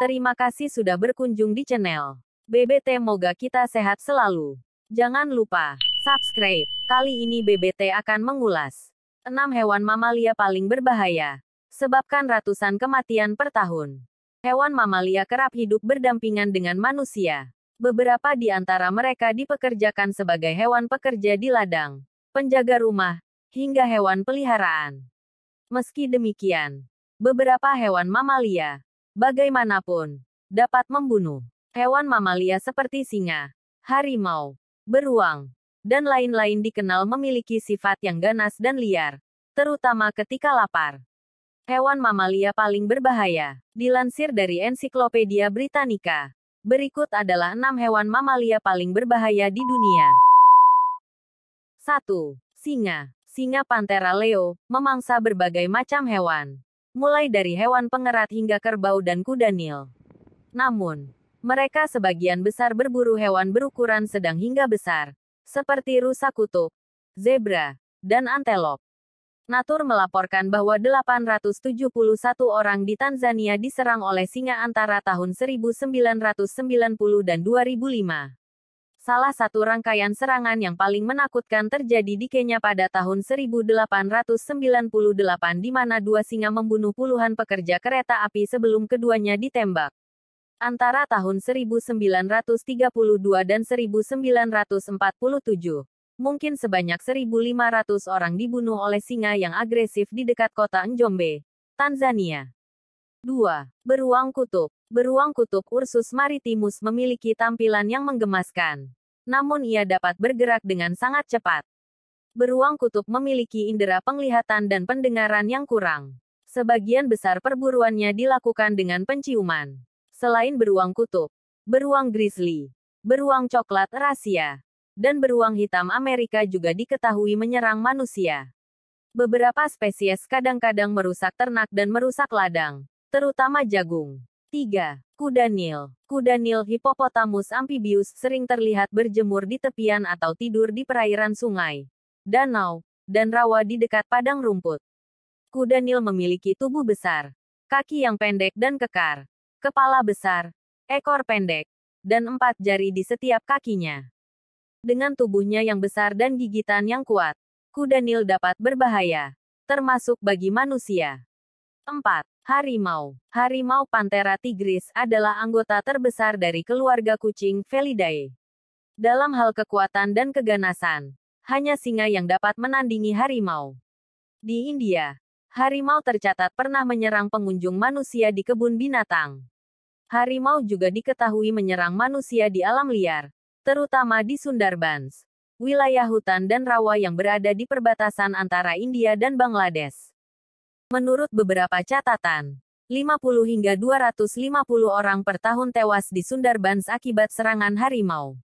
Terima kasih sudah berkunjung di channel BBT. Moga kita sehat selalu. Jangan lupa subscribe. Kali ini BBT akan mengulas 6 hewan mamalia paling berbahaya, sebabkan ratusan kematian per tahun. Hewan mamalia kerap hidup berdampingan dengan manusia. Beberapa di antara mereka dipekerjakan sebagai hewan pekerja di ladang, penjaga rumah, hingga hewan peliharaan. Meski demikian, beberapa hewan mamalia, bagaimanapun, dapat membunuh. Hewan mamalia seperti singa, harimau, beruang, dan lain-lain dikenal memiliki sifat yang ganas dan liar, terutama ketika lapar. Hewan mamalia paling berbahaya, dilansir dari Ensiklopedia Britannica. Berikut adalah 6 hewan mamalia paling berbahaya di dunia. 1. Singa. Singa Panthera leo, memangsa berbagai macam hewan. Mulai dari hewan pengerat hingga kerbau dan kuda Nil. Namun, mereka sebagian besar berburu hewan berukuran sedang hingga besar, seperti rusa kutub, zebra, dan antelop. Natur melaporkan bahwa 871 orang di Tanzania diserang oleh singa antara tahun 1990 dan 2005. Salah satu rangkaian serangan yang paling menakutkan terjadi di Kenya pada tahun 1898 di mana 2 singa membunuh puluhan pekerja kereta api sebelum keduanya ditembak. Antara tahun 1932 dan 1947. Mungkin sebanyak 1.500 orang dibunuh oleh singa yang agresif di dekat kota Njombe, Tanzania. 2. Beruang kutub. Beruang kutub Ursus maritimus memiliki tampilan yang menggemaskan. Namun ia dapat bergerak dengan sangat cepat. Beruang kutub memiliki indera penglihatan dan pendengaran yang kurang. Sebagian besar perburuannya dilakukan dengan penciuman. Selain beruang kutub, beruang grizzly, beruang coklat rahasia, dan beruang hitam Amerika juga diketahui menyerang manusia. Beberapa spesies kadang-kadang merusak ternak dan merusak ladang, terutama jagung. 3. Kuda Nil. Kuda Nil Hippopotamus amphibius sering terlihat berjemur di tepian atau tidur di perairan sungai, danau, dan rawa di dekat padang rumput. Kuda Nil memiliki tubuh besar, kaki yang pendek dan kekar, kepala besar, ekor pendek, dan 4 jari di setiap kakinya. Dengan tubuhnya yang besar dan gigitan yang kuat, kuda Nil dapat berbahaya, termasuk bagi manusia. 4. Harimau. Harimau Panthera tigris adalah anggota terbesar dari keluarga kucing Felidae. Dalam hal kekuatan dan keganasan, hanya singa yang dapat menandingi harimau. Di India, harimau tercatat pernah menyerang pengunjung manusia di kebun binatang. Harimau juga diketahui menyerang manusia di alam liar, terutama di Sundarbans, wilayah hutan dan rawa yang berada di perbatasan antara India dan Bangladesh. Menurut beberapa catatan, 50 hingga 250 orang per tahun tewas di Sundarbans akibat serangan harimau.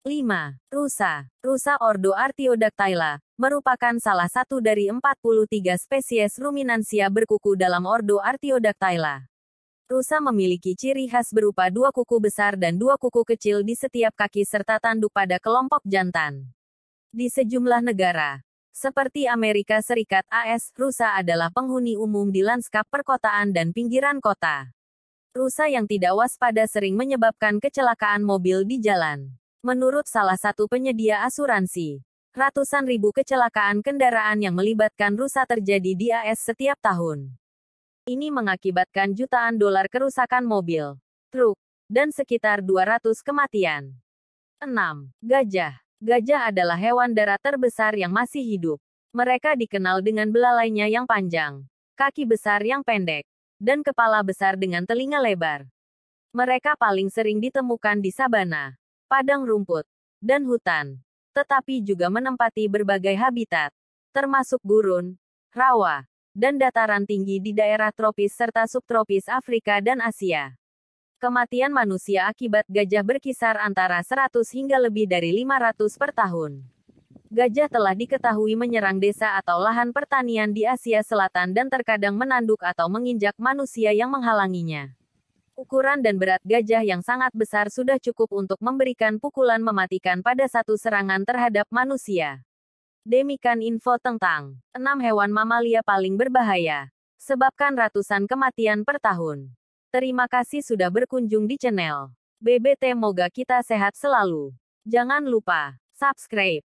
5. Rusa. Rusa ordo Artiodactyla, merupakan salah satu dari 43 spesies ruminansia berkuku dalam ordo Artiodactyla. Rusa memiliki ciri khas berupa 2 kuku besar dan 2 kuku kecil di setiap kaki serta tanduk pada kelompok jantan. Di sejumlah negara, seperti Amerika Serikat AS, rusa adalah penghuni umum di lanskap perkotaan dan pinggiran kota. Rusa yang tidak waspada sering menyebabkan kecelakaan mobil di jalan. Menurut salah satu penyedia asuransi, ratusan ribu kecelakaan kendaraan yang melibatkan rusa terjadi di AS setiap tahun. Ini mengakibatkan jutaan dolar kerusakan mobil, truk, dan sekitar 200 kematian. 6. Gajah. Gajah adalah hewan darat terbesar yang masih hidup. Mereka dikenal dengan belalainya yang panjang, kaki besar yang pendek, dan kepala besar dengan telinga lebar. Mereka paling sering ditemukan di sabana, padang rumput, dan hutan, tetapi juga menempati berbagai habitat, termasuk gurun, rawa, dan dataran tinggi di daerah tropis serta subtropis Afrika dan Asia. Kematian manusia akibat gajah berkisar antara 100 hingga lebih dari 500 per tahun. Gajah telah diketahui menyerang desa atau lahan pertanian di Asia Selatan dan terkadang menanduk atau menginjak manusia yang menghalanginya. Ukuran dan berat gajah yang sangat besar sudah cukup untuk memberikan pukulan mematikan pada satu serangan terhadap manusia. Demikian info tentang 6 hewan mamalia paling berbahaya, sebabkan ratusan kematian per tahun. Terima kasih sudah berkunjung di channel BBT. Moga kita sehat selalu. Jangan lupa subscribe,